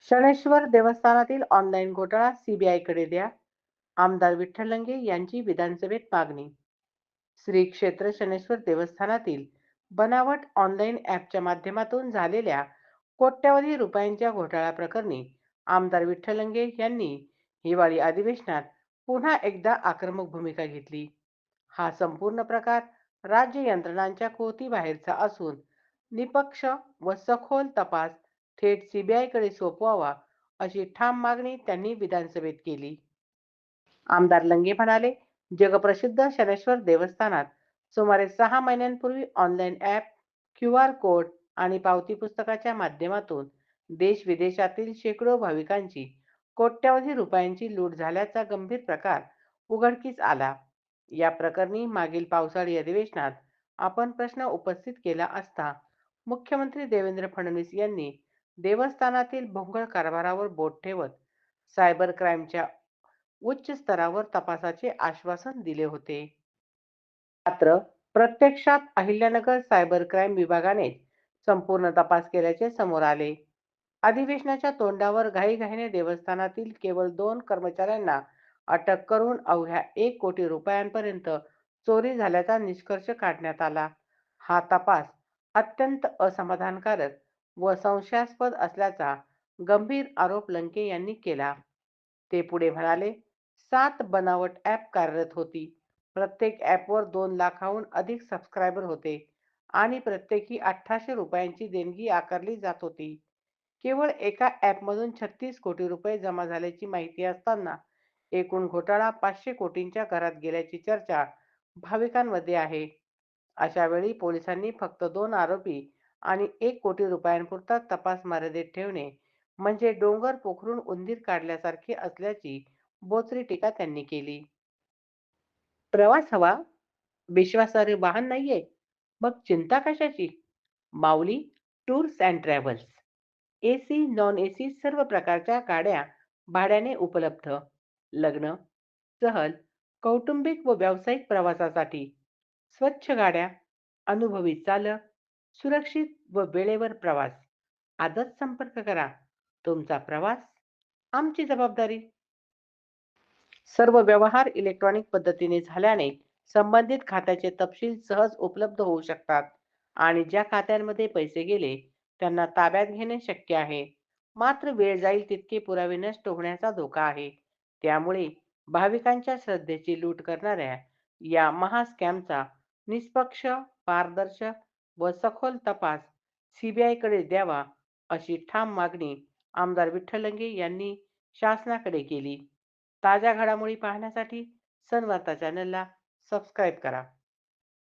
Shanaishwar देवस्थानातील online घोटाळा सीबीआयकडे द्या. आमदार विठ्ठल लंगे यांची विधानसभेत मागणी. श्री क्षेत्र शनैश्वर देवस्थानातील बनावट ऑनलाईन ॲपच्या माध्यमातून झालेल्या कोट्यवधी रुपयांच्या घोटाळा प्रकरणी आमदार विठ्ठल लंगे यांनी हिवाळी अधिवेशनात पुन्हा एकदा आक्रमक भूमिका घेतली. हा संपूर्ण प्रकार राज्य यंत्रणांच्या कोतीबाहेरचा असून निपक्ष व सखोल तपास थेट सीबीआयकडे सोपवावा अशी ठाम मागणी त्यांनी विधानसभेत केली. आमदार लंगे म्हणाले, जगप्रसिद्ध शनैश्वर देवस्थानात सुमारे 6 महिन्यांपूर्वी ऑनलाईन ॲप, क्यूआर कोड आणि पावती पुस्तकाच्या माध्यमातून देश-विदेशातील शेकडो भाविकांची कोट्यवधी रुपयांची लूट झाल्याचा गंभीर प्रकार उघडकीस आला. या प्रकरणी मागील पावसाळी अधिवेशनात आपण प्रश्न उपस्थित केला असता मुख्यमंत्री देवेंद्र फडणवीस यांनी देवस्थानातील भोंगळ कारभारावर बोट ठेवत सायबर क्राईमच्या उच्च स्तरावर तपासाचे आश्वासन दिले होते. मात्र प्रत्यक्षात अहिल्यानगर सायबर क्राईम विभागाने संपूर्ण तपास केल्याचे समोर आले. अधिवेशनाच्या तोंडावर घाईघाईने देवस्थानातील केवळ 2 कर्मचाऱ्यांना अटक करून अवघ्या 1 कोटी रुपयांपर्यंत चोरी झाल्याचा निष्कर्ष काढण्यात आला. हा तपास अत्यंत असमाधानकारक व संशयास्पद असल्याचा गंभीर आरोप लंके यांनी केला. ते पुढे म्हणाले, 7 बनावट ॲप कार्यरत होती. प्रत्येक ॲपवर 2 लाखाहून अधिक सबस्क्रायबर होते आणि प्रत्येकी 1800 रुपयांची देणगी आकारली जात होती. केवळ एका ॲपमधून 36 कोटी रुपये जमा झाल्याची माहिती असताना एकूण घोटाळा 500 कोटींच्या घरात गेल्याची चर्चा भाविकांमध्ये आहे. अशा वेळी पोलिसांनी फक्त 2 आरोपी आणि 1 कोटी रुपयांपुरता तपास मर्यादित ठेवणे म्हणजे डोंगर पोखरून उंदीर काढल्यासारखे असल्याची बोचरी टीका त्यांनी केली. प्रवास हवा, विश्वासार्ह वाहन नाहीये, मग चिंता कशाची? Mauli tours and travels. AC, non AC सर्व प्रकारच्या गाड्या भाड्याने उपलब्ध. लग्न, सहल, कौटुंबिक व व्यावसायिक प्रवासासाठी स्वच्छ गाड्या, अनुभवी चालक, सुरक्षित व वेळेवर प्रवास. आजच संपर्क करा. तुमचा प्रवास आमची जबाबदारी. सर्व व्यवहार इलेक्ट्रॉनिक पद्धतीने झाल्याने संबंधित खात्याचे तपशील सहज उपलब्ध होऊ शकतात आणि ज्या खात्यांमध्ये पैसे गेले त्यांना ताब्यात घेणे शक्य आहे. मात्र वेळ जाईल तितके पुरावे नष्ट होण्याचा धोका आहे. त्यामुळे भाविकांच्या श्रद्धेची लूट करणाऱ्या या महास्कॅमचा निष्पक्ष, पारदर्शक व सखोल तपास सीबीआयकडे द्यावा अशी ठाम मागणी आमदार विठ्ठल लंगे यांनी शासनाकडे केली. ताज्या घडामोडी पाहण्यासाठी सनवार्ता चॅनलला सबस्क्राईब करा.